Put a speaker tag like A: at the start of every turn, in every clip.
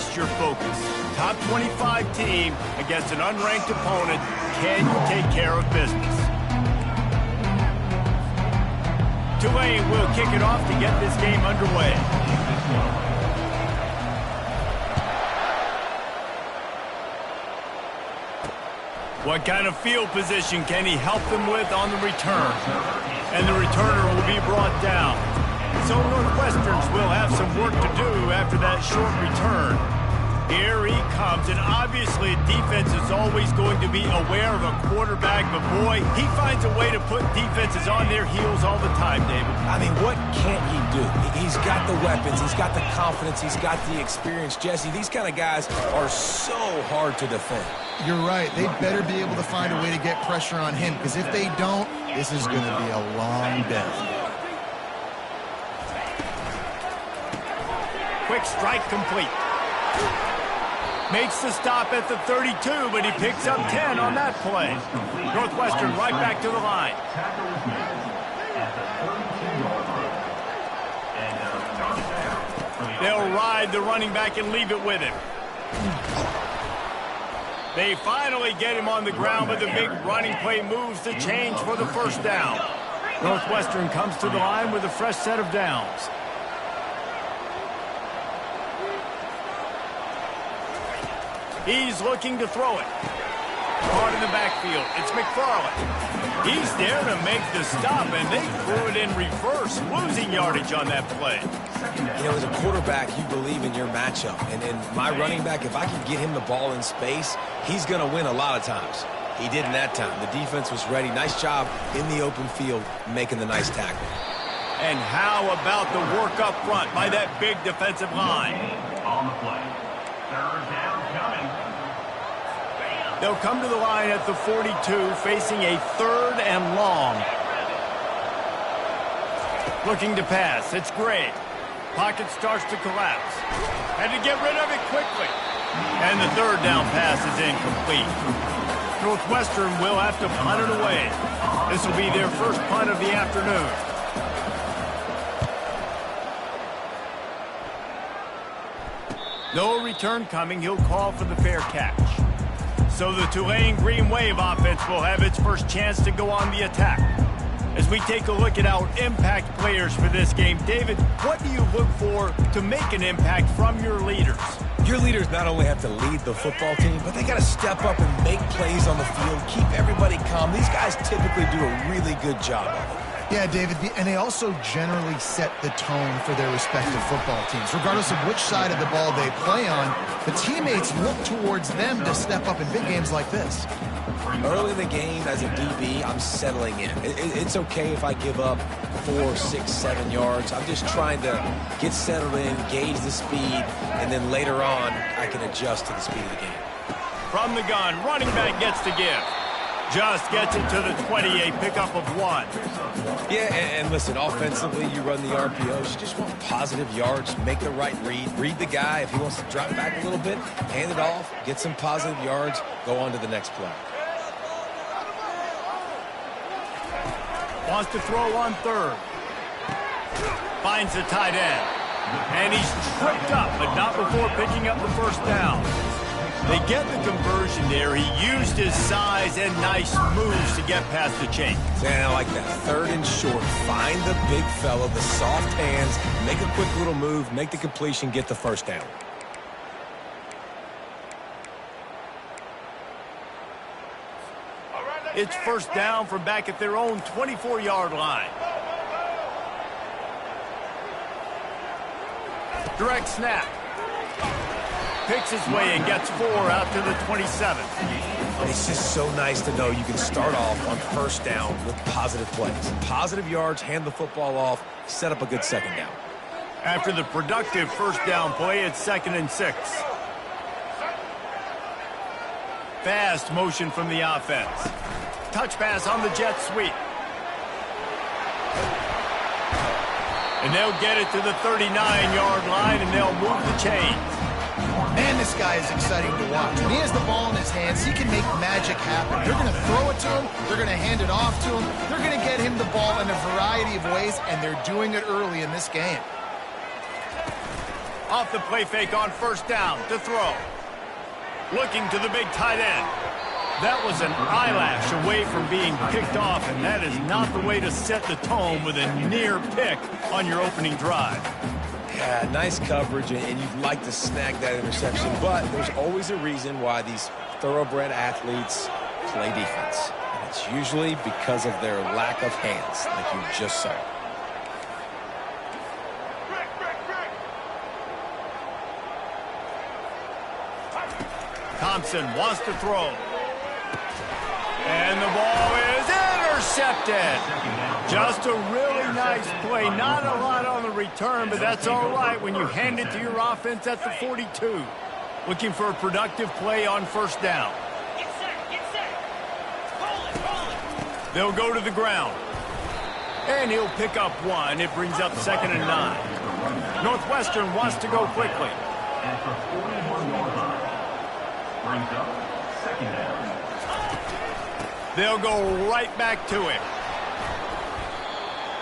A: test your focus. Top 25 team against an unranked opponent. Can you take care of business? Tulane will kick it off to get this game underway. What kind of field position can he help them with on the return? And the returner will be brought down. So Northwesterns will have some work to do after that short return. Here he comes, and obviously defense is always going to be aware of a quarterback, but boy, he finds a way to put defenses on their heels all the time, David.
B: I mean, what can't he do? He's got the weapons, he's got the confidence, he's got the experience. Jesse, these kind of guys are so hard to defend.
C: You're right. They better be able to find a way to get pressure on him, because if they don't, this is going to be a long day.
A: Quick strike complete. Makes the stop at the 32, but he picks up 10 on that play. Northwestern right back to the line. They'll ride the running back and leave it with him. They finally get him on the ground, but the big running play moves the change for the first down. Northwestern comes to the line with a fresh set of downs. He's looking to throw it. Caught in the backfield. It's McFarland. He's there to make the stop, and they threw it in reverse, losing yardage on that play.
B: You know, as a quarterback, you believe in your matchup. And in my running back, if I can get him the ball in space, he's going to win a lot of times. He did in that time. The defense was ready. Nice job in the open field making the nice tackle.
A: And how about the work up front by that big defensive line?
D: On the play. Third down coming.
A: They'll come to the line at the 42, facing a 3rd and long. Looking to pass. It's Gray. Pocket starts to collapse. Had to get rid of it quickly. And the 3rd down pass is incomplete. Northwestern will have to punt it away. This will be their first punt of the afternoon. No return coming. He'll call for the fair catch. So the Tulane Green Wave offense will have its first chance to go on the attack. As we take a look at our impact players for this game, David, what do you look for to make an impact from your leaders?
B: Your leaders not only have to lead the football team, but they got to step up and make plays on the field, keep everybody calm. These guys typically do a really good job of it.
C: Yeah, David, and they also generally set the tone for their respective football teams. Regardless of which side of the ball they play on, the teammates look towards them to step up in big games like this.
B: Early in the game, as a DB, I'm settling in. It's okay if I give up 4, 6, 7 yards. I'm just trying to get settled in, gauge the speed, and then later on, I can adjust to the speed of the game.
A: From the gun, running back gets to give. Just gets it to the 20, a pickup of 1.
B: Yeah, and listen, offensively, you run the RPOs. You just want positive yards, make the right read the guy. If he wants to drop back a little bit, hand it off, get some positive yards, go on to the next play.
A: Wants to throw on 3rd. Finds the tight end. And he's tripped up, but not before picking up the first down. They get the conversion there. He used his size and nice moves to get past the chain.
B: And I like that. 3rd and short. Find the big fella, the soft hands, make a quick little move, make the completion, get the first down.
A: It's first down from back at their own 24-yard line. Direct snap. Picks his way and gets 4 out to the 27.
B: It's just so nice to know you can start off on first down with positive plays. Positive yards, hand the football off, set up a good second down.
A: After the productive first down play, it's 2nd and 6. Fast motion from the offense. Touch pass on the jet sweep. And they'll get it to the 39-yard line, and they'll move the chains.
C: Man, this guy is exciting to watch. When he has the ball in his hands, he can make magic happen. They're going to throw it to him. They're going to hand it off to him. They're going to get him the ball in a variety of ways, and they're doing it early in this game.
A: Off the play fake on first down to throw. Looking to the big tight end. That was an eyelash away from being picked off, and that is not the way to set the tone with a near pick on your opening drive.
B: Yeah, nice coverage, and you'd like to snag that interception, but there's always a reason why these thoroughbred athletes play defense. And it's usually because of their lack of hands, like you just saw.
A: Thompson wants to throw. And the ball is intercepted. Just a really nice play. Not a lot on the return, but that's all right when you hand it to your offense at the 42. Looking for a productive play on first down. They'll go to the ground. And he'll pick up one. It brings up 2nd and 9. Northwestern wants to go quickly.
D: And for 41-yard line, brings up 2nd down.
A: They'll go right back to him.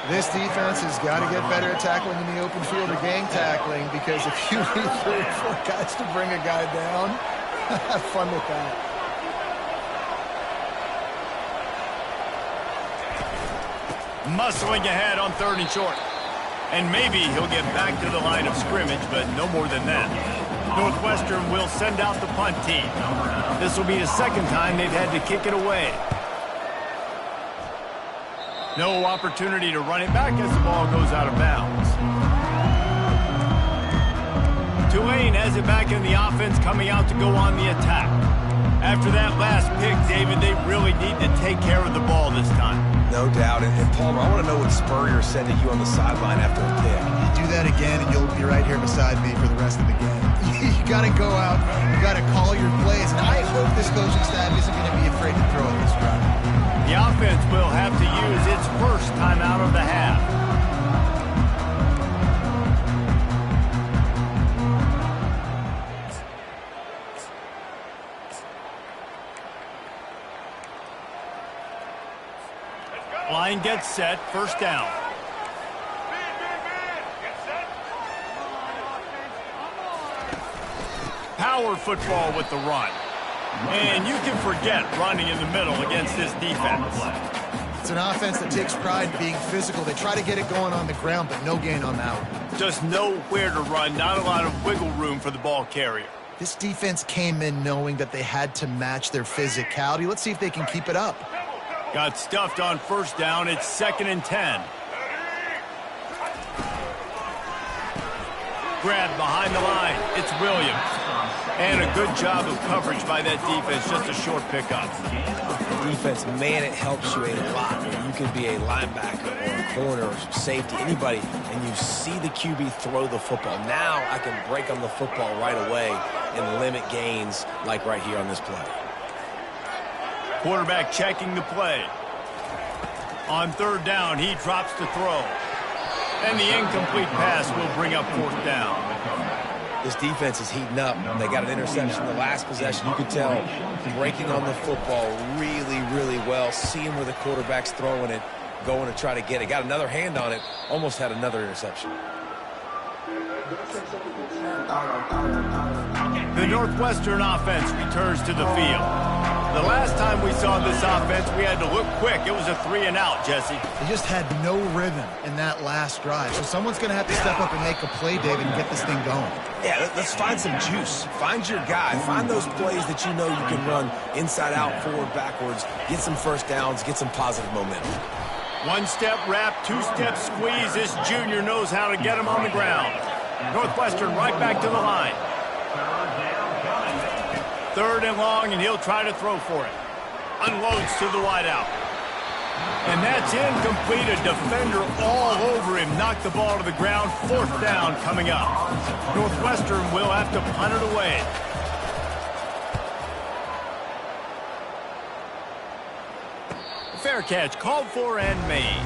C: This defense has got to get better at tackling in the open field or gang tackling, because if you need 3 or 4 guys to bring a guy down, have fun with that.
A: Muscling ahead on 3rd and short. And maybe he'll get back to the line of scrimmage, but no more than that. Northwestern will send out the punt team. This will be the 2nd time they've had to kick it away. No opportunity to run it back as the ball goes out of bounds. Tulane has it back in the offense, coming out to go on the attack. After that last pick, David, they really need to take care of the ball this time.
B: No doubt. And Palmer, I want to know what Spurrier said to you on the sideline after a pick.
C: You do that again, and you'll be right here beside me for the rest of the game. You got to go out. You got to call your plays. And I hope this coaching staff isn't going to be afraid to throw at this drive.
A: The offense will have to use its first timeout of the half. Line gets set, first down. Power football with the run. And you can forget running in the middle against this defense.
C: It's an offense that takes pride in being physical. They try to get it going on the ground, but no gain on that one.
A: Just nowhere to run, not a lot of wiggle room for the ball carrier.
C: This defense came in knowing that they had to match their physicality. Let's see if they can keep it up.
A: Got stuffed on first down. It's 2nd and 10. Grab behind the line. It's Williams. And a good job of coverage by that defense. Just a short pickup.
B: Defense, man, it helps you a lot. You can be a linebacker or a corner or safety, anybody, and you see the QB throw the football. Now I can break on the football right away and limit gains like right here on this play.
A: Quarterback checking the play. On 3rd down, he drops to throw. And the incomplete pass will bring up 4th down.
B: This defense is heating up. They got an interception the last possession. You could tell breaking on the football really, really well. Seeing where the quarterback's throwing it, going to try to get it. Got another hand on it. Almost had another interception.
A: The Northwestern offense returns to the field. The last time we saw this offense, we had to look quick. It was a 3-and-out, Jesse.
C: They just had no rhythm in that last drive. So someone's going to have to step up and make a play, David, and get this thing going.
B: Yeah, let's find some juice. Find your guy. Find those plays that you know you can run inside out, forward, backwards. Get some first downs. Get some positive momentum.
A: 1-step wrap, 2-step squeeze. This junior knows how to get him on the ground. Northwestern right back to the line. 3rd and long, and he'll try to throw for it. Unloads to the wideout. And that's incomplete. A defender all over him. Knocked the ball to the ground. 4th down coming up. Northwestern will have to punt it away. Fair catch called for and made.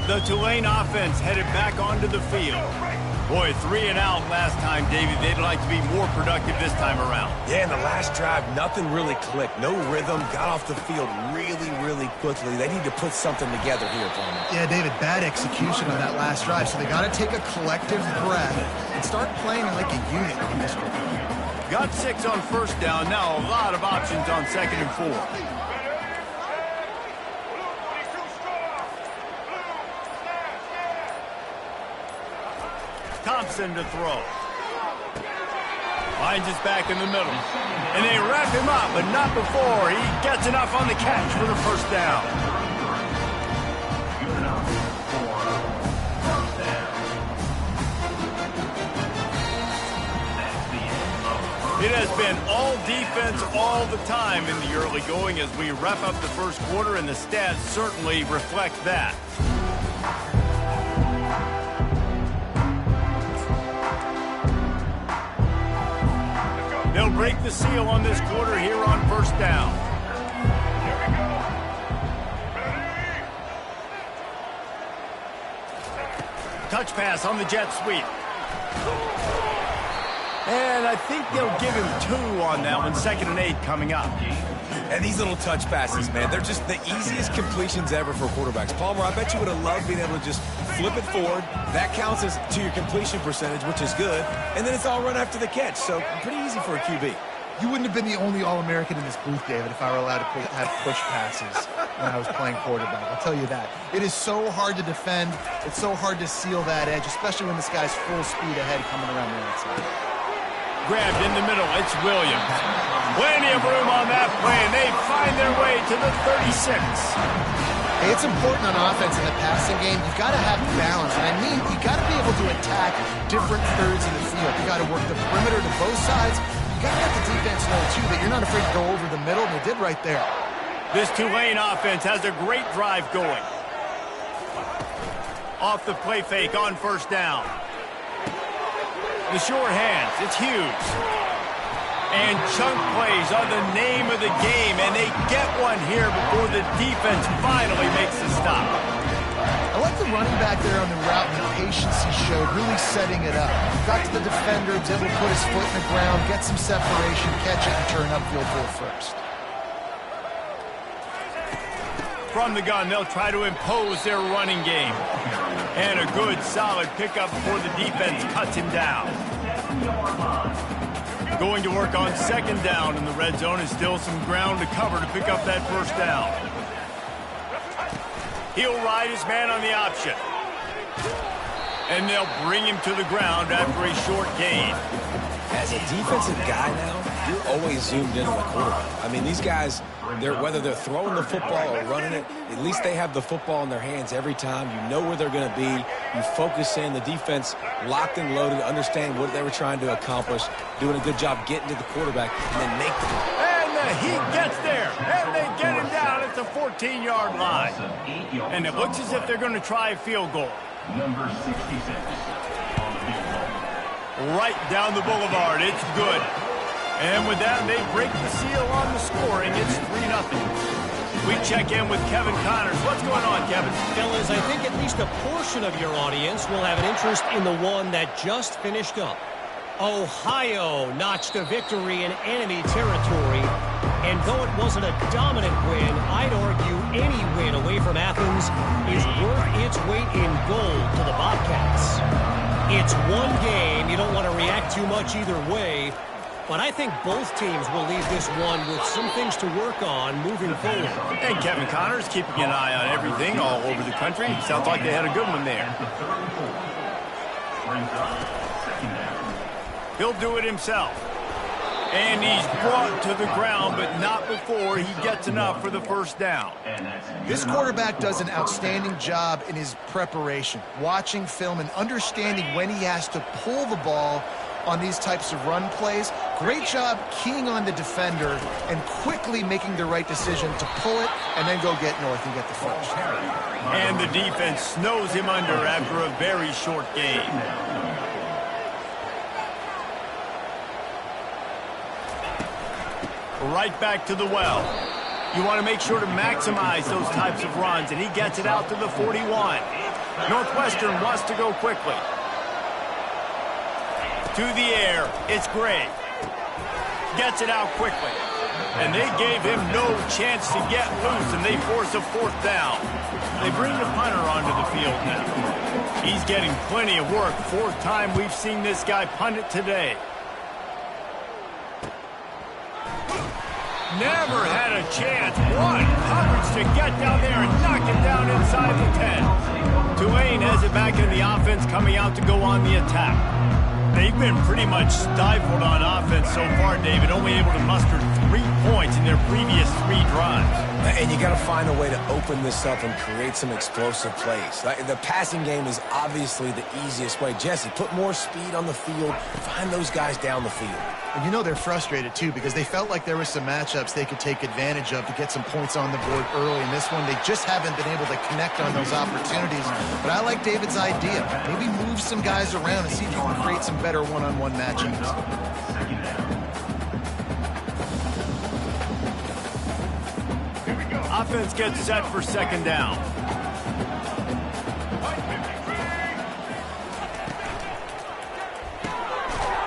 A: The Tulane offense headed back onto the field. Boy, 3 and out last time, David. They'd like to be more productive this time around.
B: Yeah, in the last drive, nothing really clicked. No rhythm, got off the field really, really quickly. They need to put something together here, Palmer.
C: Yeah, David, bad execution on that last drive, so they got to take a collective breath and start playing like a unit on this one.
A: Got 6 on first down. Now a lot of options on 2nd and 4. Thompson to throw. Finds his back in the middle. And they wrap him up, but not before he gets enough on the catch for the first down.
D: Good enough for first down. That's the end of
A: It has been all defense all the time in the early going as we wrap up the first quarter, and the stats certainly reflect that. They'll break the seal on this quarter here on first down. Touch pass on the jet sweep. And I think they'll give him 2 on that one. 2nd and 8 coming up.
B: And these little touch passes, man, they're just the easiest completions ever for quarterbacks. Palmer, I bet you would have loved being able to just flip it forward. That counts as to your completion percentage, which is good. And then it's all run after the catch, so pretty easy for a QB.
C: You wouldn't have been the only All-American in this booth, David, if I were allowed to have push passes when I was playing quarterback. I'll tell you that. It is so hard to defend. It's so hard to seal that edge, especially when this guy's full speed ahead coming around the outside.
A: Grabbed in the middle. It's Williams. Plenty of room on that play, and they find their way to the 36.
C: Hey, it's important on offense in the passing game. You've got to have balance. And I mean, you've got to be able to attack different thirds of the field. You've got to work the perimeter to both sides. You've got to let the defense know, too, that you're not afraid to go over the middle. They did right there.
A: This Tulane offense has a great drive going. Off the play fake on first down. The short hands. It's Hughes. And chunk plays are the name of the game, and they get one here before the defense finally makes the stop.
C: I like the running back there on the route and the patience he showed, really setting it up. Got to the defender, was able to put his foot in the ground, get some separation, catch it, and turn upfield for a first.
A: From the gun, they'll try to impose their running game. And a good, solid pickup before the defense cuts him down. Going to work on 2nd down in the red zone, and still some ground to cover to pick up that first down. He'll ride his man on the option. And they'll bring him to the ground after a short gain.
B: As a defensive guy now, you're always zoomed in on the quarterback. I mean, these guys, whether they're throwing the football or running it, at least they have the football in their hands every time. You know where they're going to be. You focus in. The defense locked and loaded, understand what they were trying to accomplish, doing a good job getting to the quarterback, and then make the play.
A: And he gets there, and they get him down at the 14-yard line. And it looks as if they're going to try a field goal.
D: Number 66 on the field goal.
A: Right down the boulevard. It's good. And with that, they break the seal on the scoring. It's 3-0. We check in with Kevin Connors. What's going on, Kevin?
E: Fellas, I think at least a portion of your audience will have an interest in the one that just finished up. Ohio notched a victory in enemy territory. And though it wasn't a dominant win, I'd argue any win away from Athens is worth its weight in gold to the Bobcats. It's one game. You don't want to react too much either way. But I think both teams will leave this one with some things to work on moving forward.
A: And Kevin Connors keeping an eye on everything all over the country. Sounds like they had a good one there.
D: Brings up 2nd down.
A: He'll do it himself. And he's brought to the ground, but not before he gets enough for the first down.
C: This quarterback does an outstanding job in his preparation, watching film and understanding when he has to pull the ball on these types of run plays. Great job keying on the defender and quickly making the right decision to pull it and then go get north and get the first.
A: And the defense snows him under after a very short game. Right back to the well. You want to make sure to maximize those types of runs, and he gets it out to the 41. Northwestern wants to go quickly. To the air, it's Gray. Gets it out quickly. And they gave him no chance to get loose, and they force a 4th down. They bring the punter onto the field now. He's getting plenty of work. 4th time we've seen this guy punt it today. Never had a chance. What coverage to get down there and knock it down inside the 10. Tulane has it back in the offense, coming out to go on the attack. They've been pretty much stifled on offense so far, David, only able to muster 3 points in their previous 3 drives.
B: And you got to find a way to open this up and create some explosive plays. The passing game is obviously the easiest way. Jesse, put more speed on the field. Find those guys down the field.
C: And you know they're frustrated, too, because they felt like there were some matchups they could take advantage of to get some points on the board early. In this one, they just haven't been able to connect on those opportunities. But I like David's idea. Maybe move some guys around and see if you can create some better one-on-one matchups.
A: Offense gets set for 2nd down.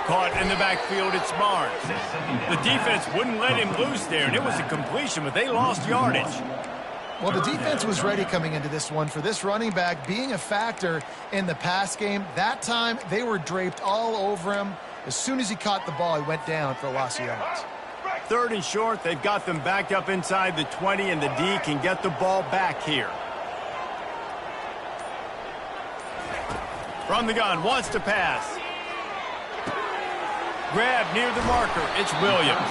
A: Caught in the backfield, it's Barnes. The defense wouldn't let him loose there, and it was a completion, but they lost yardage.
C: Well, the defense was ready coming into this one for this running back being a factor in the pass game. That time, they were draped all over him. As soon as he caught the ball, he went down for a loss of yards.
A: 3rd and short, they've got them backed up inside the 20, and the D can get the ball back here. From the gun, wants to pass. Grab near the marker, it's Williams.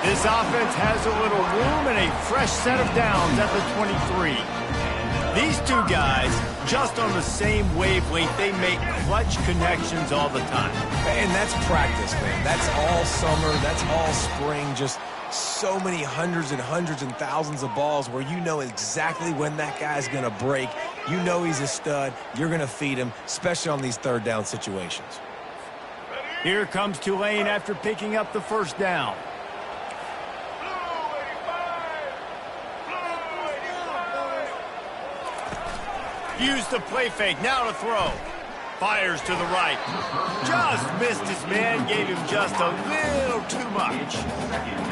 A: This offense has a little room and a fresh set of downs at the 23. These 2 guys, just on the same wavelength, they make clutch connections all the time.
B: And that's practice, man. That's all summer. That's all spring. Just so many hundreds and thousands of balls where you know exactly when that guy's going to break. You know he's a stud. You're going to feed him, especially on these 3rd down situations.
A: Here comes Tulane after picking up the 1st down. Use the play fake, now to throw. Fires to the right. Just missed his man, gave him just a little too much.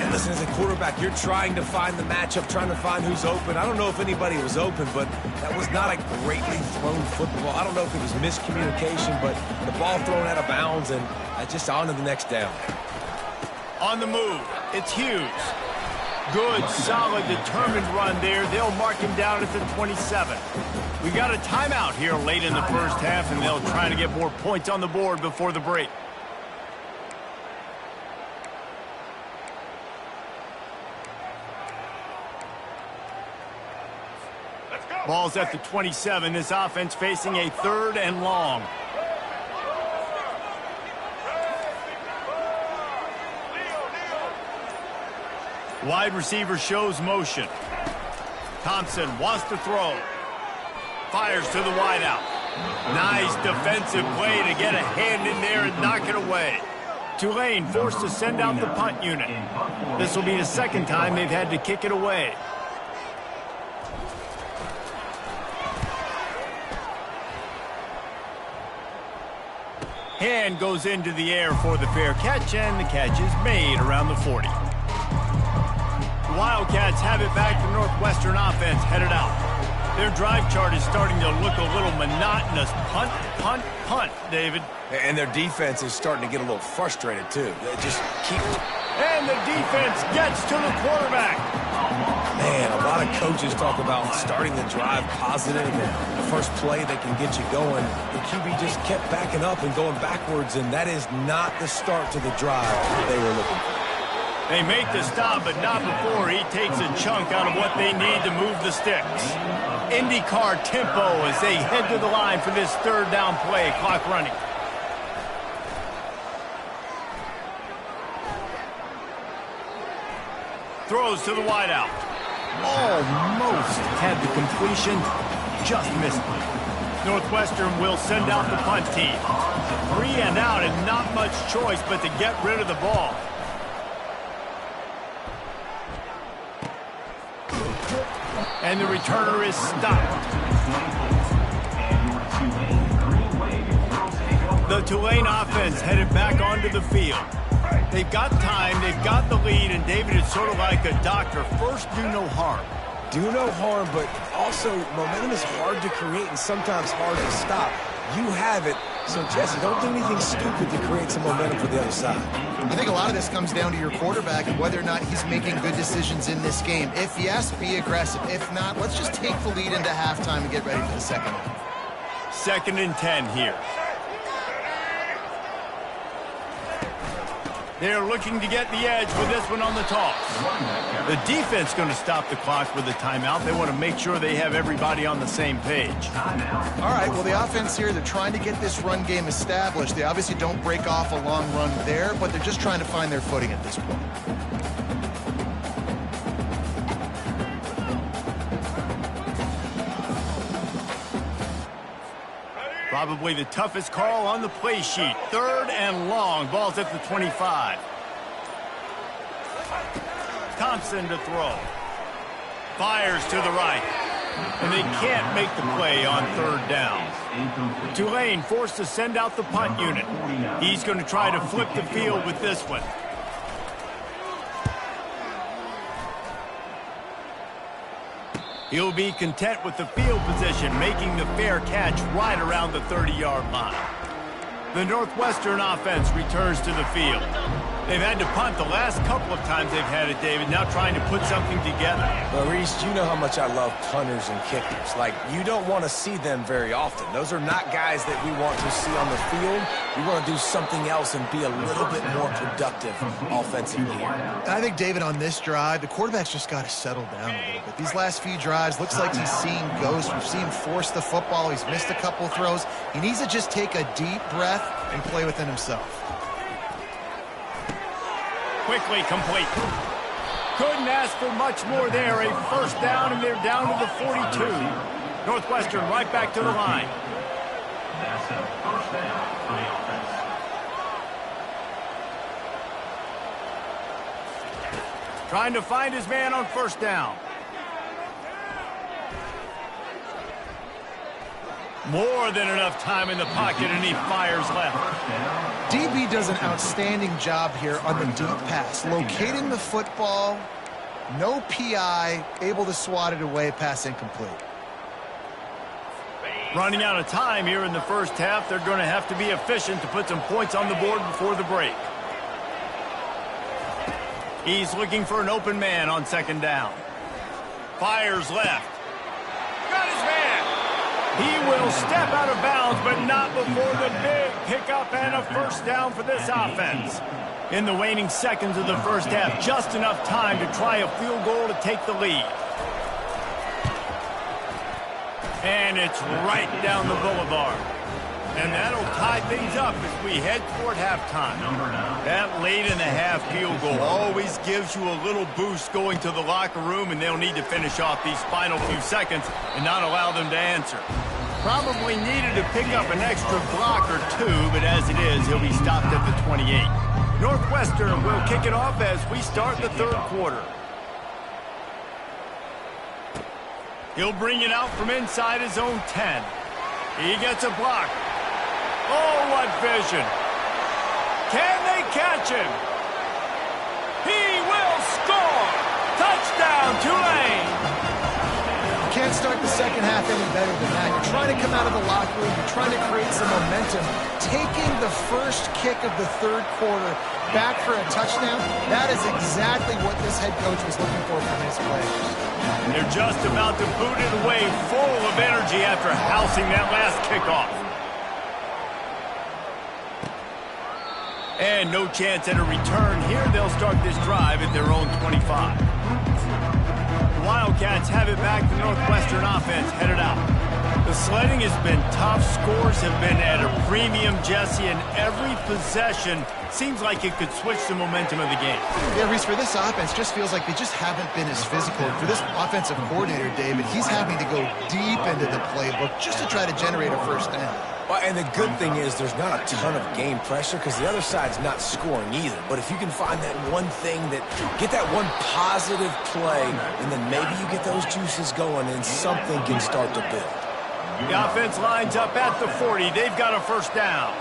B: And listen, as a quarterback, you're trying to find the matchup, trying to find who's open. I don't know if anybody was open, but that was not a greatly thrown football. I don't know if it was miscommunication, but the ball thrown out of bounds and just on to the next down.
A: On the move, it's Hughes. Good, solid, determined run there. They'll mark him down at the 27. We got a timeout here late in the 1st half, and they'll try to get more points on the board before the break. Ball's at the 27. This offense facing a 3rd and long. Wide receiver shows motion. Thompson wants to throw. Fires to the wideout. Nice defensive play to get a hand in there and knock it away. Tulane forced to send out the punt unit. This will be the 2nd time they've had to kick it away. Hand goes into the air for the fair catch, and the catch is made around the 40. The Wildcats have it back. The Northwestern offense headed out. Their drive chart is starting to look a little monotonous. Punt, punt, punt, David.
B: And their defense is starting to get a little frustrated, too. They just keep...
A: And the defense gets to the quarterback.
B: Man, a lot of coaches talk about starting the drive positive and the first play that can get you going. The QB just kept backing up and going backwards, and that is not the start to the drive they were looking for.
A: They make the stop, but not before he takes a chunk out of what they need to move the sticks. IndyCar tempo as they head to the line for this 3rd down play. Clock running. Throws to the wideout. Almost had the completion, just missed it. Northwestern will send out the punt team. 3 and out and not much choice but to get rid of the ball. And the returner is stopped. The Tulane offense headed back onto the field. They've got time, they've got the lead, and David is sort of like a doctor. First, do no harm.
B: Do no harm, but also momentum is hard to create and sometimes hard to stop. You have it, so Jesse, don't do anything stupid to create some momentum for the other side.
C: I think a lot of this comes down to your quarterback and whether or not he's making good decisions in this game. If yes, be aggressive. If not, let's just take the lead into halftime and get ready for the second half.
A: 2nd and 10 here. They're looking to get the edge with this one on the toss. The defense going to stop the clock with a timeout. They want to make sure they have everybody on the same page.
C: All right, well, the offense here, they're trying to get this run game established. They obviously don't break off a long run there, but they're just trying to find their footing at this point.
A: Probably the toughest call on the play sheet. 3rd and long. Ball's at the 25. Thompson to throw. Fires to the right. And they can't make the play on 3rd down. Tulane forced to send out the punt unit. He's going to try to flip the field with this one. He'll be content with the field position, making the fair catch right around the 30-yard line. The Northwestern offense returns to the field. They've had to punt the last couple of times they've had it, David, now trying to put something together.
B: Well, Reese, you know how much I love punters and kickers. Like, you don't want to see them very often. Those are not guys that we want to see on the field. We want to do something else and be a little bit more productive offensively here.
C: And I think, David, on this drive, the quarterback's just got to settle down a little bit. These last few drives, looks like he's seeing ghosts. We've seen him force the football. He's missed a couple throws. He needs to just take a deep breath and play within himself.
A: Quickly complete. Couldn't ask for much more there. A 1st down, and they're down to the 42. Northwestern right back to the line.
D: That's a 1st down for the offense.
A: Trying to find his man on 1st down. More than enough time in the pocket, and he fires left.
C: DB does an outstanding job here on the deep pass, locating the football, no PI, able to swat it away, pass incomplete.
A: Running out of time here in the 1st half. They're going to have to be efficient to put some points on the board before the break. He's looking for an open man on 2nd down. Fires left. Got his man. He will step out of bounds, but not before the big pickup and a 1st down for this offense. In the waning seconds of the 1st half, just enough time to try a field goal to take the lead. And it's right down the boulevard. And that'll tie things up as we head toward halftime. That late-in-the-half field goal always gives you a little boost going to the locker room, and they'll need to finish off these final few seconds and not allow them to answer. Probably needed to pick up an extra block or two, but as it is, he'll be stopped at the 28. Northwestern will kick it off as we start the 3rd quarter. He'll bring it out from inside his own 10. He gets a block. Oh, what vision. Can they catch him? He will score. Touchdown, Tulane.
C: You can't start the second half any better than that. You're trying to come out of the locker room. You're trying to create some momentum. Taking the first kick of the 3rd quarter back for a touchdown, that is exactly what this head coach was looking for from his players.
A: They're just about to boot it away, full of energy after housing that last kickoff. And no chance at a return here. They'll start this drive at their own 25. The Wildcats have it back. The Northwestern offense headed out. The sledding has been tough. Scores have been at a premium, Jesse, and every possession seems like it could switch the momentum of the game.
C: Yeah, Reese, for this offense, just feels like they just haven't been as physical. And for this offensive coordinator, David, he's having to go deep into the playbook just to try to generate a 1st down.
B: Well, and the good thing is there's not a ton of game pressure because the other side's not scoring either. But if you can find that one thing get that one positive play, and then maybe you get those juices going and something can start to build.
A: The offense lines up at the 40. They've got a 1st down.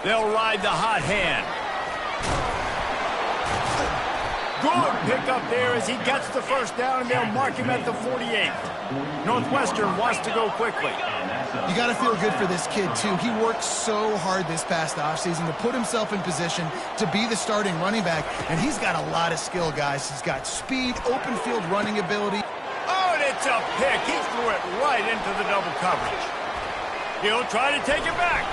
A: They'll ride the hot hand. Good pickup there as he gets the first down, and they'll mark him at the 48. Northwestern wants to go quickly.
C: You got to feel good for this kid, too. He worked so hard this past offseason to put himself in position to be the starting running back, and he's got a lot of skill, guys. He's got speed, open field running ability.
A: Oh, and it's a pick. He threw it right into the double coverage. He'll try to take it back.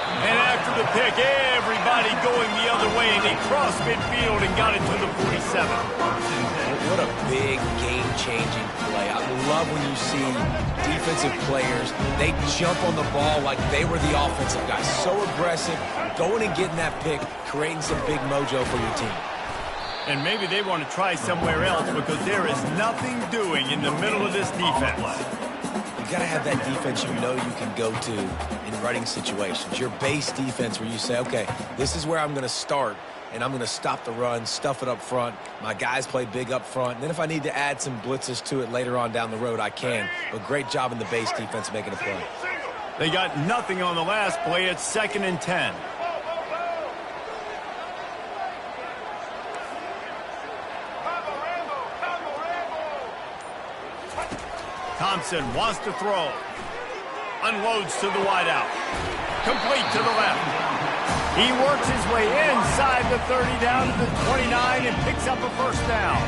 A: And after the pick, everybody going the other way, and he crossed midfield and got it to the 47.
B: What a big game-changing play. I love when you see defensive players, they jump on the ball like they were the offensive guys. So aggressive, going and getting that pick, creating some big mojo for your team.
A: And maybe they want to try somewhere else because there is nothing doing in the middle of this defense.
B: You got to have that defense you know you can go to in running situations. Your base defense where you say, okay, this is where I'm going to start, and I'm going to stop the run, stuff it up front. My guys play big up front. And then if I need to add some blitzes to it later on down the road, I can. But great job in the base defense making a play.
A: They got nothing on the last play. It's 2nd and 10. Thompson wants to throw. Unloads to the wideout. Complete to the left. He works his way inside the 30 down to the 29 and picks up a first down.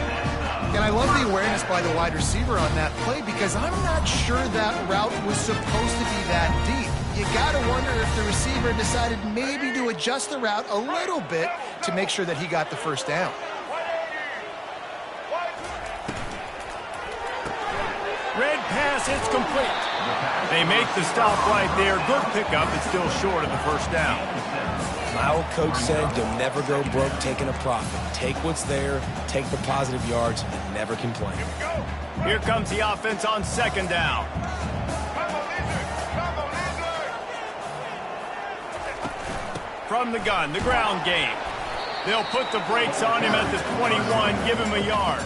C: And I love the awareness by the wide receiver on that play because I'm not sure that route was supposed to be that deep. You got to wonder if the receiver decided maybe to adjust the route a little bit to make sure that he got the first down.
A: Red pass, it's complete. They make the stop right there. Good pickup. It's still short of the first down.
B: My old coach said you'll never go broke taking a profit. Take what's there, take the positive yards, and never complain.
A: Here comes the offense on 2nd down. From the gun, the ground game. They'll put the brakes on him at the 21, give him a yard.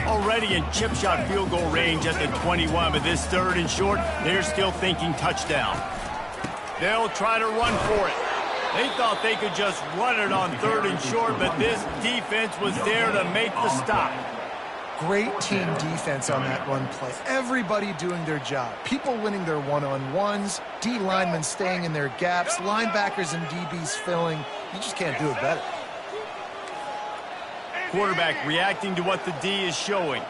A: Already in chip shot field goal range at the 21, but this 3rd and short, they're still thinking touchdown. They'll try to run for it. They thought they could just run it on 3rd and short, but this defense was there to make the stop.
C: Great team defense on that run play. Everybody doing their job. People winning their one-on-ones, D linemen staying in their gaps, linebackers and DBs filling. You just can't do it better.
A: Quarterback reacting to what the D is showing.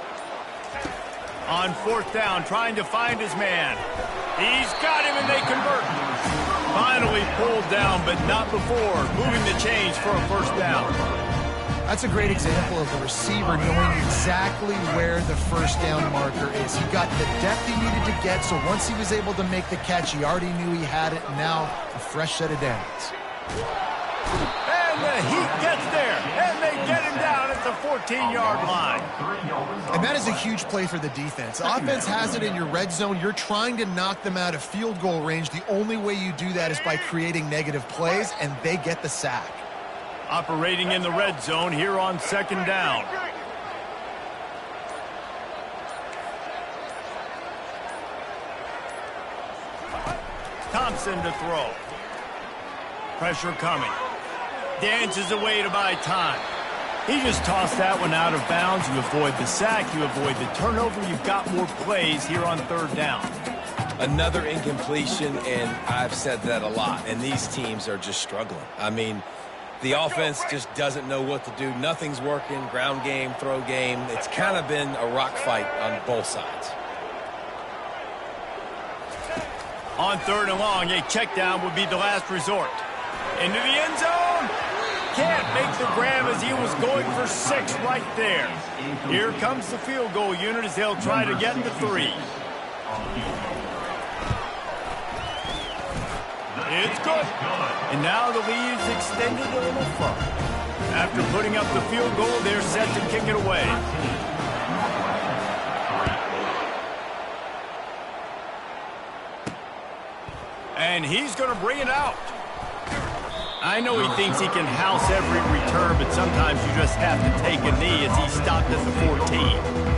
A: On 4th down, trying to find his man. He's got him, and they convert. Finally pulled down, but not before moving the chains for a first down.
C: That's a great example of the receiver knowing exactly where the first down marker is. He got the depth he needed to get, so once he was able to make the catch, he already knew he had it, and now a fresh set of downs.
A: And the Heat gets there, and they get him down at the 14-yard line.
C: And that is a huge play for the defense. Offense has it in your red zone. You're trying to knock them out of field goal range. The only way you do that is by creating negative plays, and they get the sack.
A: Operating in the red zone here on 2nd down. Thompson to throw. Pressure coming. Dances away to buy time. He just tossed that one out of bounds. You avoid the sack. You avoid the turnover. You've got more plays here on 3rd down.
B: Another incompletion, and I've said that a lot, and these teams are just struggling. I mean, the offense just doesn't know what to do. Nothing's working. Ground game, throw game. It's kind of been a rock fight on both sides.
A: On 3rd and long, a check down would be the last resort. Into the end zone. Can't make the grab as he was going for 6 right there. Here comes the field goal unit as they'll try to get the 3. It's good. And now the lead is extended a little further. After putting up the field goal, they're set to kick it away. And he's going to bring it out. I know he thinks he can house every return, but sometimes you just have to take a knee as he stopped at the 14.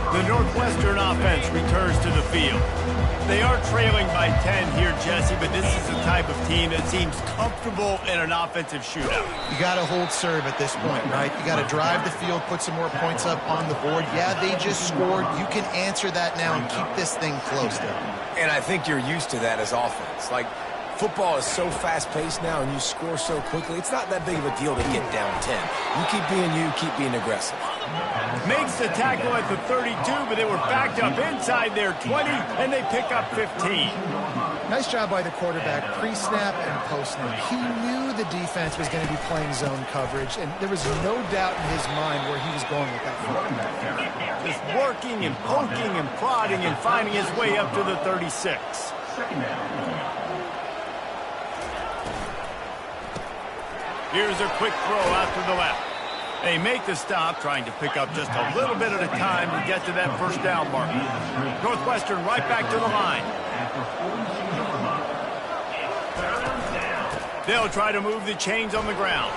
A: The Northwestern offense returns to the field. They are trailing by 10 here, Jesse, but this is the type of team that seems comfortable in an offensive shootout.
C: You got to hold serve at this point, right? You got to drive the field, put some more points up on the board. Yeah, they just scored. You can answer that now and keep this thing close, though.
B: And I think you're used to that as offense. Like, football is so fast-paced now and you score so quickly, it's not that big of a deal to get down 10. You keep being aggressive.
A: Makes the tackle at the 32, but they were backed up inside their 20, and they pick up 15.
C: Nice job by the quarterback, pre-snap and post-snap. He knew the defense was going to be playing zone coverage, and there was no doubt in his mind where he was going with that football.
A: Just working and poking and prodding and finding his way up to the 36. Here's a quick throw out to the left. They make the stop, trying to pick up just a little bit at a time to get to that first down mark. Northwestern right back to the line. They'll try to move the chains on the ground.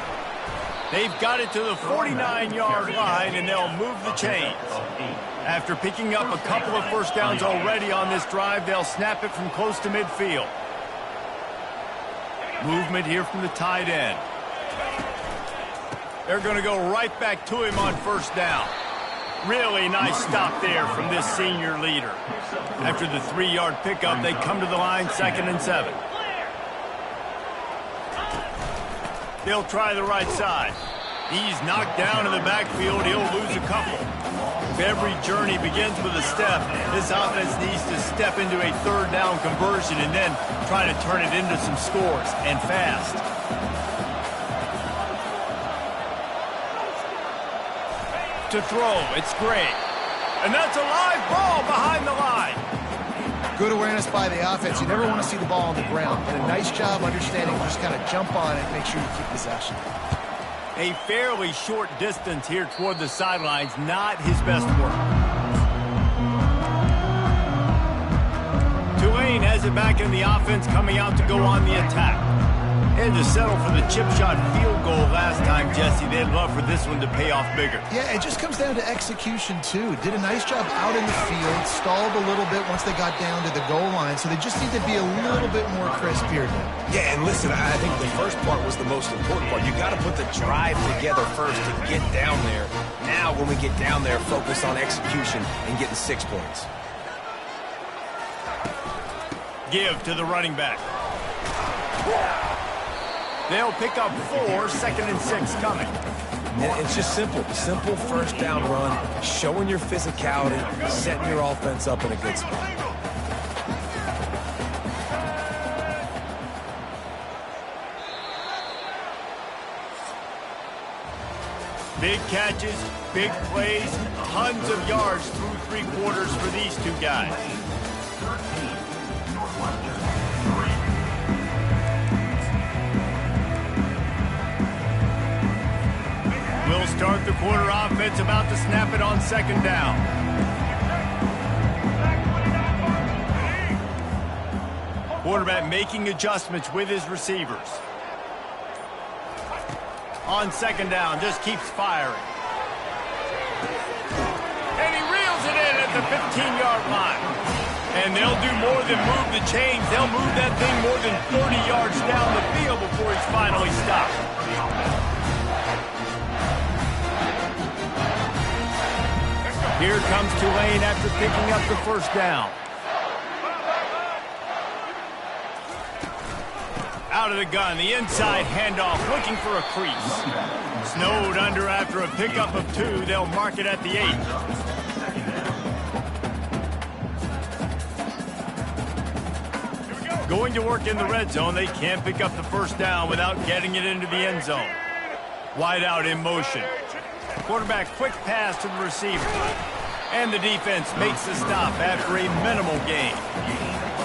A: They've got it to the 49-yard line, and they'll move the chains. After picking up a couple of first downs already on this drive, they'll snap it from close to midfield. Movement here from the tight end. They're going to go right back to him on first down. Really nice stop there from this senior leader. After the 3-yard pickup, they come to the line 2nd and 7. They'll try the right side. He's knocked down in the backfield. He'll lose a couple. If every journey begins with a step, this offense needs to step into a 3rd down conversion and then try to turn it into some scores, and fast. To throw, it's great. And that's a live ball behind the line.
C: Good awareness by the offense. You never want to see the ball on the ground. And a nice job understanding, just kind of jump on it, make sure you keep possession.
A: A fairly short distance here toward the sidelines, not his best work. Tulane has it back in the offense, coming out to go on the attack. And to settle for the chip shot field goal last time, Jesse, they'd love for this one to pay off bigger.
C: Yeah, it just comes down to execution, too. Did a nice job out in the field, stalled a little bit once they got down to the goal line, so they just need to be a little bit more crisp here.
B: Yeah, and listen, I think the first part was the most important part. You got to put the drive together first to get down there. Now, when we get down there, focus on execution and getting 6 points.
A: Give to the running back. They'll pick up 4, 2nd and 6 coming.
B: And it's just simple. Simple first down run, showing your physicality, setting your offense up in a good spot.
A: Big catches, big plays, tons of yards through 3 quarters for these two guys. We'll start the quarter offense, about to snap it on 2nd down. Quarterback making adjustments with his receivers. On 2nd down, just keeps firing. And he reels it in at the 15-yard line. And they'll do more than move the chains. They'll move that thing more than 30 yards down the field before he's finally stopped. Here comes Tulane after picking up the first down. Out of the gun, the inside handoff, looking for a crease. Snowed under after a pickup of 2. They'll mark it at the 8. Going to work in the red zone. They can't pick up the first down without getting it into the end zone. Wide out in motion. Quarterback quick pass to the receiver. And the defense makes the stop after a minimal gain.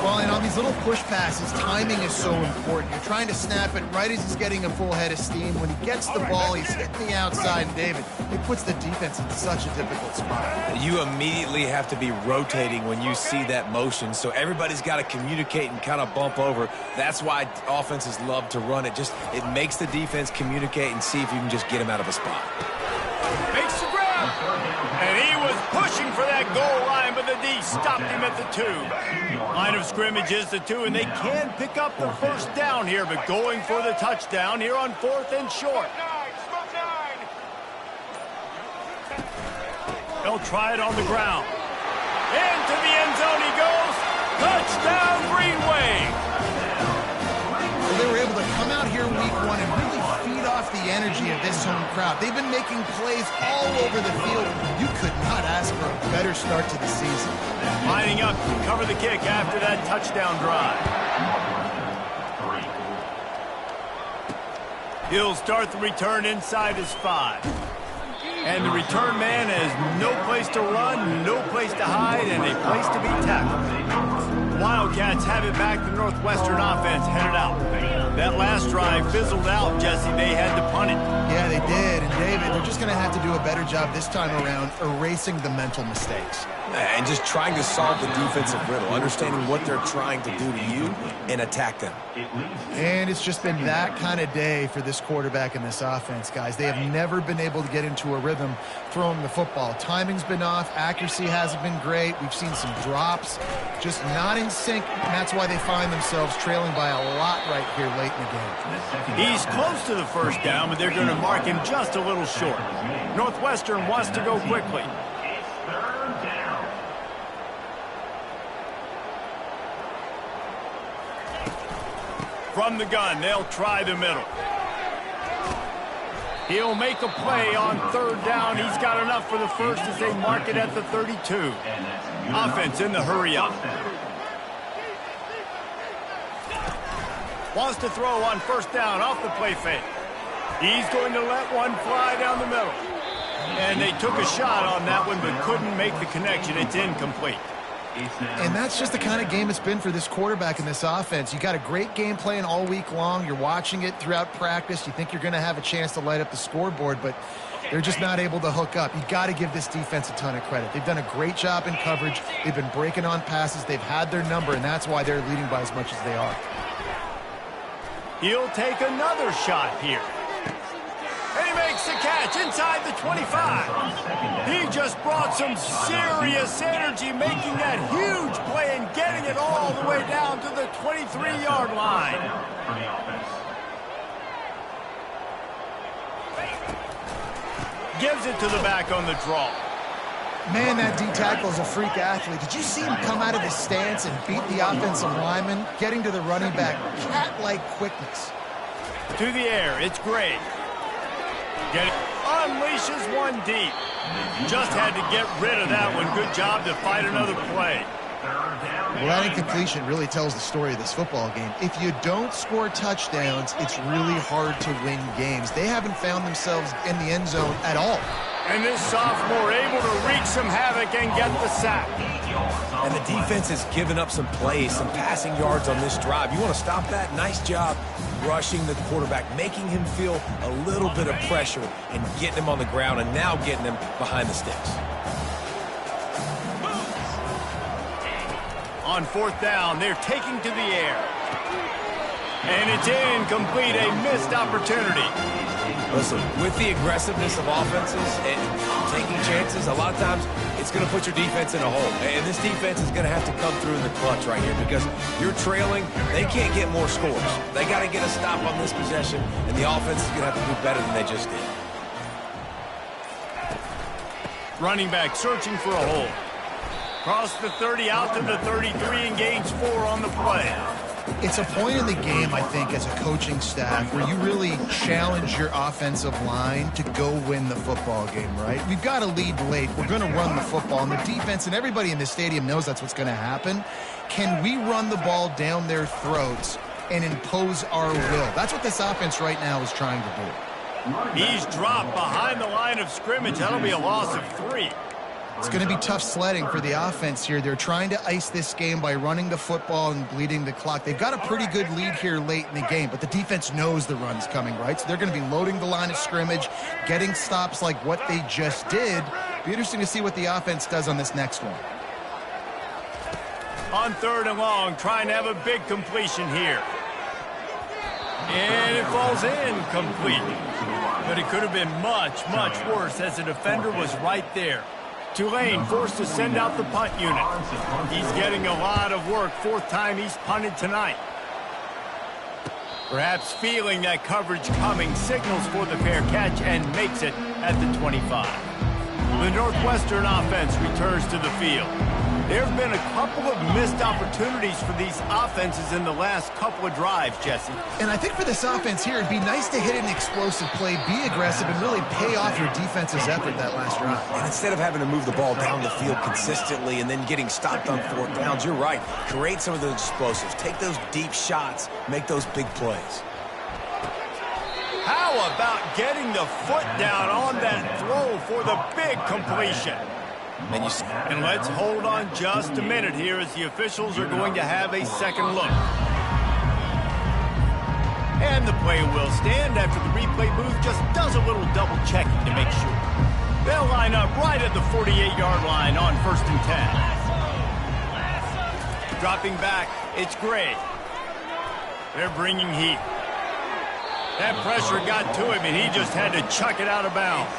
C: Well, and on these little push passes, timing is so important. You're trying to snap it right as he's getting a full head of steam. When he gets the ball, he's hitting the outside, and David, it puts the defense in such a difficult spot.
B: You immediately have to be rotating when you see that motion, so everybody's got to communicate and kind of bump over. That's why offenses love to run it. It makes the defense communicate and see if you can just get him out of a spot.
A: Makes the grab. And he was pushing for that goal line, but the D stopped him at the 2. Line of scrimmage is the 2, and they can pick up the first down here, but going for the touchdown here on 4th and short. They'll try it on the ground. Into the end zone he goes. Touchdown, Green Wave.
C: Well, they were able to come out here week 1 and really feed off the energy of this home crowd. They've been making plays all over the field. You could not ask for a better start to the season.
A: Lining up to cover the kick after that touchdown drive. He'll start the return inside his 5. And the return man has no place to run, no place to hide, and a place to be tackled. The Wildcats have it back. The Northwestern offense headed out. That last drive fizzled out, Jesse. They had to punt it.
C: Yeah, they did. And David, they're just going to have to do a better job this time around erasing the mental mistakes.
B: And just trying to solve the defensive riddle, understanding what they're trying to do to you and attack them.
C: And it's just been that kind of day for this quarterback and this offense, guys. They have never been able to get into a rhythm throwing the football. Timing's been off. Accuracy hasn't been great. We've seen some drops, just not in sync. And that's why they find themselves trailing by a lot right here late in the game.
A: He's close to the first down, but they're going to mark him just a little short. Northwestern wants to go quickly. From the gun, they'll try the middle. He'll make a play on 3rd down. He's got enough for the first as they mark it at the 32. Offense in the hurry up. Wants to throw on 1st down off the play fake. He's going to let one fly down the middle. And they took a shot on that one but couldn't make the connection. It's incomplete.
C: And that's just the kind of game it's been for this quarterback and this offense. You got a great game plan all week long. You're watching it throughout practice. You think you're going to have a chance to light up the scoreboard, but they're just not able to hook up. You got to give this defense a ton of credit. They've done a great job in coverage. They've been breaking on passes. They've had their number, and that's why they're leading by as much as they are.
A: He'll take another shot here. And he makes the catch inside the 25. He just brought some serious energy, making that huge play and getting it all the way down to the 23-yard line. Gives it to the back on the draw.
C: Man, that D-tackle is a freak athlete. Did you see him come out of his stance and beat the offensive lineman, getting to the running back? Cat-like quickness.
A: To the air, it's Gray. Unleashes one deep. Just had to get rid of that one. Good job to fight another play.
C: Well, that incompletion really tells the story of this football game. If you don't score touchdowns, it's really hard to win games. They haven't found themselves in the end zone at all.
A: And this sophomore able to wreak some havoc and get the sack.
B: And the defense has given up some plays, some passing yards on this drive. You want to stop that? Nice job rushing the quarterback, making him feel a little bit of pressure and getting him on the ground and now getting him behind the sticks.
A: On 4th down, they're taking to the air. And it's incomplete, a missed opportunity.
B: Listen, with the aggressiveness of offenses and taking chances, a lot of times it's going to put your defense in a hole. And this defense is going to have to come through in the clutch right here because you're trailing. They can't get more scores. They got to get a stop on this possession, and the offense is going to have to do better than they just did.
A: Running back searching for a hole. Cross the 30 out to the 33 and gains 4 on the play.
C: It's a point in the game, I think, as a coaching staff where you really challenge your offensive line to go win the football game, right? We've got to lead late. We're going to run the football. And the defense and everybody in the stadium knows that's what's going to happen. Can we run the ball down their throats and impose our will? That's what this offense right now is trying to do.
A: He's dropped behind the line of scrimmage. That'll be a loss of 3.
C: It's going to be tough sledding for the offense here. They're trying to ice this game by running the football and bleeding the clock. They've got a pretty good lead here late in the game, but the defense knows the run's coming, right? So they're going to be loading the line of scrimmage, getting stops like what they just did. Be interesting to see what the offense does on this next one.
A: On 3rd and long, trying to have a big completion here. And it falls incomplete. But it could have been much, much worse as the defender was right there. Tulane forced to send out the punt unit. He's getting a lot of work. 4th time he's punted tonight. Perhaps feeling that coverage coming, signals for the fair catch and makes it at the 25. The Northwestern offense returns to the field. There have been a couple of missed opportunities for these offenses in the last couple of drives, Jesse.
C: And I think for this offense here, it'd be nice to hit an explosive play, be aggressive, and really pay off your defense's effort that last drive.
B: And instead of having to move the ball down the field consistently and then getting stopped on 4th downs, you're right. Create some of those explosives. Take those deep shots. Make those big plays.
A: How about getting the foot down on that throw for the big completion? And let's hold on just a minute here as the officials are going to have a second look. And the play will stand after the replay booth just does a little double checking to make sure. They'll line up right at the 48-yard line on 1st and 10. Dropping back, it's Gray. They're bringing heat. That pressure got to him, and he just had to chuck it out of bounds.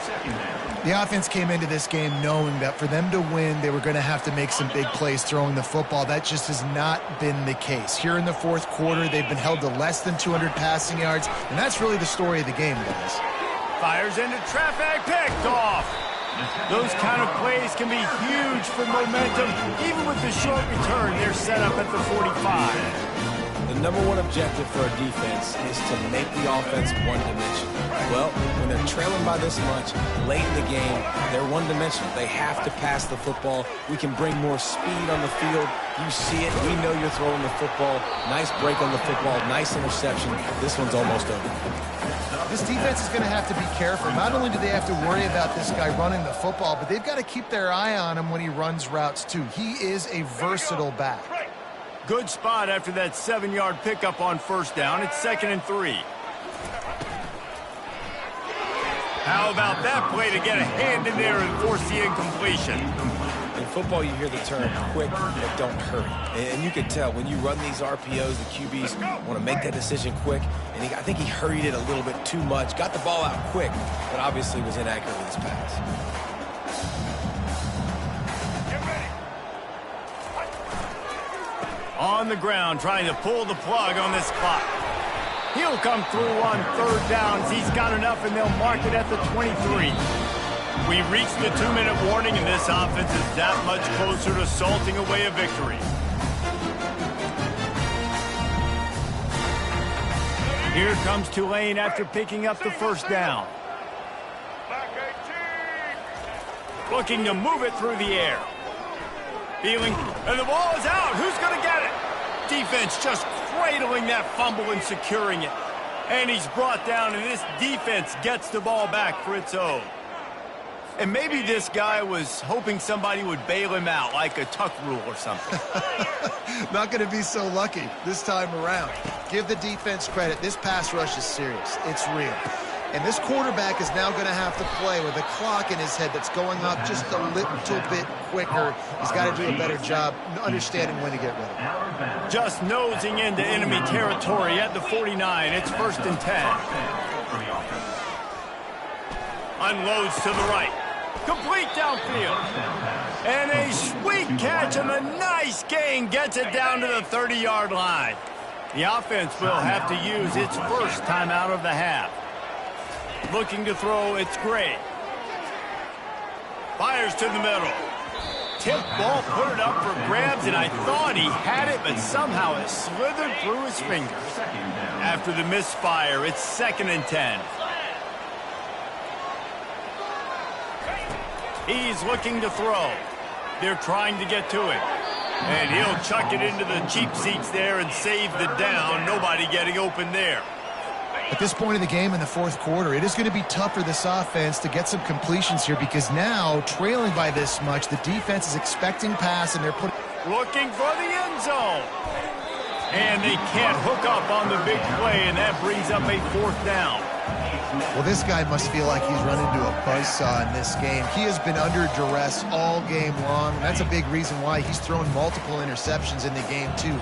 C: The offense came into this game knowing that for them to win, they were going to have to make some big plays throwing the football. That just has not been the case. Here in the 4th quarter, they've been held to less than 200 passing yards, and that's really the story of the game, guys.
A: Fires into traffic, picked off. Those kind of plays can be huge for momentum. Even with the short return, they're set up at the 45.
B: The number one objective for a defense is to make the offense one-dimensional. Well, when they're trailing by this much, late in the game, they're one-dimensional. They have to pass the football. We can bring more speed on the field. You see it. We know you're throwing the football. Nice break on the football. Nice interception. This one's almost over.
C: This defense is going to have to be careful. Not only do they have to worry about this guy running the football, but they've got to keep their eye on him when he runs routes, too. He is a versatile back.
A: Good spot after that 7-yard pickup on 1st down. It's 2nd and 3. How about that play to get a hand in there and force the incompletion?
B: In football, you hear the term quick, but don't hurry. And you can tell when you run these RPOs, the QBs want to make that decision quick. And I think he hurried it a little bit too much. Got the ball out quick, but obviously was inaccurate with his pass.
A: On the ground, trying to pull the plug on this clock. He'll come through on 3rd downs. He's got enough, and they'll mark it at the 23. We reached the 2-minute warning, and this offense is that much closer to salting away a victory. Here comes Tulane after picking up the 1st down. Looking to move it through the air. Feeling, and the ball is out. Who's going to get it? Defense just cradling that fumble and securing it. And he's brought down, and this defense gets the ball back for its own. And maybe this guy was hoping somebody would bail him out, like a tuck rule or something.
C: Not going to be so lucky this time around. Give the defense credit. This pass rush is serious. It's real. And this quarterback is now going to have to play with a clock in his head that's going up just a little bit quicker. He's got to do a better job understanding when to get ready.
A: Just nosing into enemy territory at the 49. It's 1st and 10. Unloads to the right. Complete downfield. And a sweet catch and a nice gain gets it down to the 30-yard line. The offense will have to use its first timeout of the half. Looking to throw, it's Gray. Fires to the middle. Tip ball, put it up for grabs, and I thought he had it, but somehow it slithered through his fingers. After the misfire, it's 2nd and 10. He's looking to throw. They're trying to get to it. And he'll chuck it into the cheap seats there and save the down. Nobody getting open there.
C: At this point in the game in the fourth quarter, it is going to be tough for this offense to get some completions here because now, trailing by this much, the defense is expecting pass and they're putting...
A: Looking for the end zone. And they can't hook up on the big play, and that brings up a fourth down.
C: Well, this guy must feel like he's run into a buzzsaw in this game. He has been under duress all game long, and that's a big reason why he's thrown multiple interceptions in the game, too.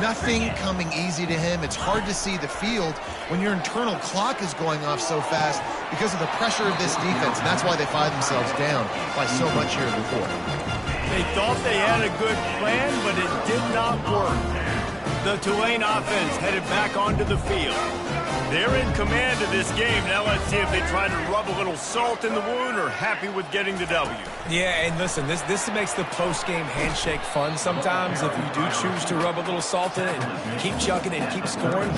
C: Nothing coming easy to him. It's hard to see the field when your internal clock is going off so fast because of the pressure of this defense, and that's why they find themselves down by so much here before.
A: They thought they had a good plan, but it did not work. The Tulane offense headed back onto the field. They're in command of this game. Now let's see if they try to rub a little salt in the wound or happy with getting the W.
B: Yeah, and listen, this makes the post-game handshake fun sometimes. If you do choose to rub a little salt in it and keep chucking and keep scoring,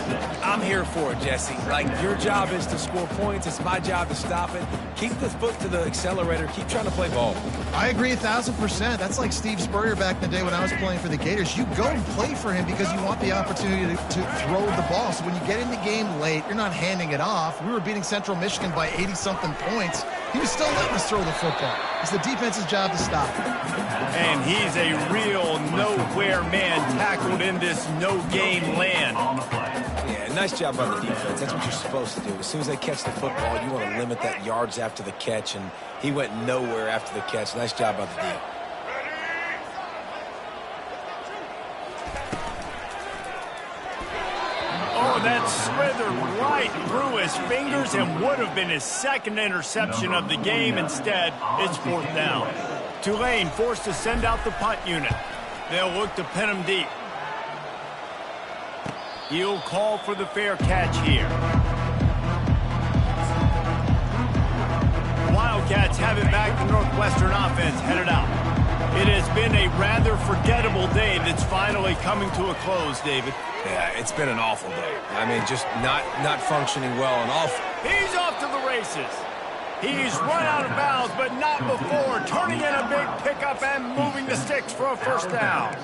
B: I'm here for it, Jesse. Like, your job is to score points. It's my job to stop it. Keep the foot to the accelerator. Keep trying to play ball.
C: I agree 1,000%. That's like Steve Spurrier back in the day when I was playing for the Gators. You go and play for him because you want the opportunity to throw the ball. So when you get in the game late, you're not handing it off. We were beating Central Michigan by 80-something points. He was still letting us throw the football. It's the defense's job to stop it.
A: And he's a real nowhere man tackled in this no-game land.
B: Yeah, nice job by the defense. That's what you're supposed to do. As soon as they catch the football, you want to limit that yards after the catch, and he went nowhere after the catch. Nice job by the D.
A: Oh, that slithered right through his fingers and would have been his second interception of the game. Instead, it's fourth down. Tulane forced to send out the punt unit. They'll look to pin him deep. He'll call for the fair catch here. Wildcats have it back. The Northwestern offense headed out. It has been a rather forgettable day that's finally coming to a close, David.
B: Yeah, it's been an awful day. I mean, just not functioning well and awful.
A: He's off to the races. He's run out of bounds, but not before turning in a big pickup and moving the sticks for a first down.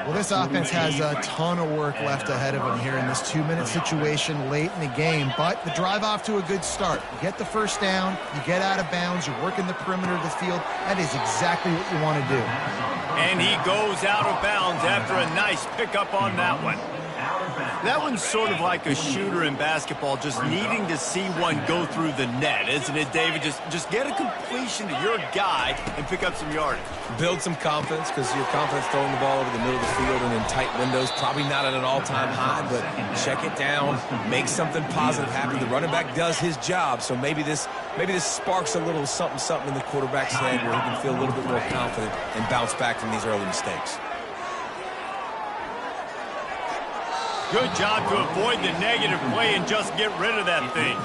C: Well, this offense has a ton of work left ahead of them here in this 2-minute situation late in the game, but the drive off to a good start. You get the first down, you get out of bounds, you're working the perimeter of the field. That is exactly what you want to do.
A: And he goes out of bounds after a nice pickup on that one. That one's sort of like a shooter in basketball, just needing to see one go through the net, isn't it, David? Just get a completion to your guy and pick up some yardage.
B: Build some confidence, because your confidence throwing the ball over the middle of the field and in tight windows, probably not at an all-time high, but check it down, make something positive happen. The running back does his job, so maybe this sparks a little something in the quarterback's head where he can feel a little bit more confident and bounce back from these early mistakes.
A: Good job to avoid the negative play and just get rid of that thing.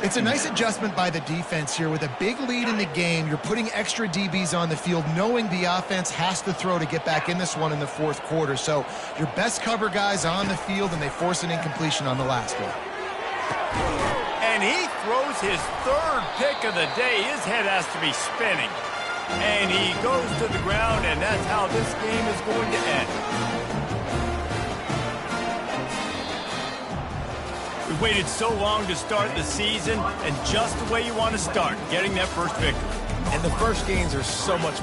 C: It's a nice adjustment by the defense here. With a big lead in the game, you're putting extra DBs on the field, knowing the offense has to throw to get back in this one in the fourth quarter. So your best cover guys on the field, and they force an incompletion on the last one.
A: And he throws his third pick of the day. His head has to be spinning. And he goes to the ground, and that's how this game is going to end. We waited so long to start the season, and just the way you want to start, getting that first victory.
B: And the first games are so much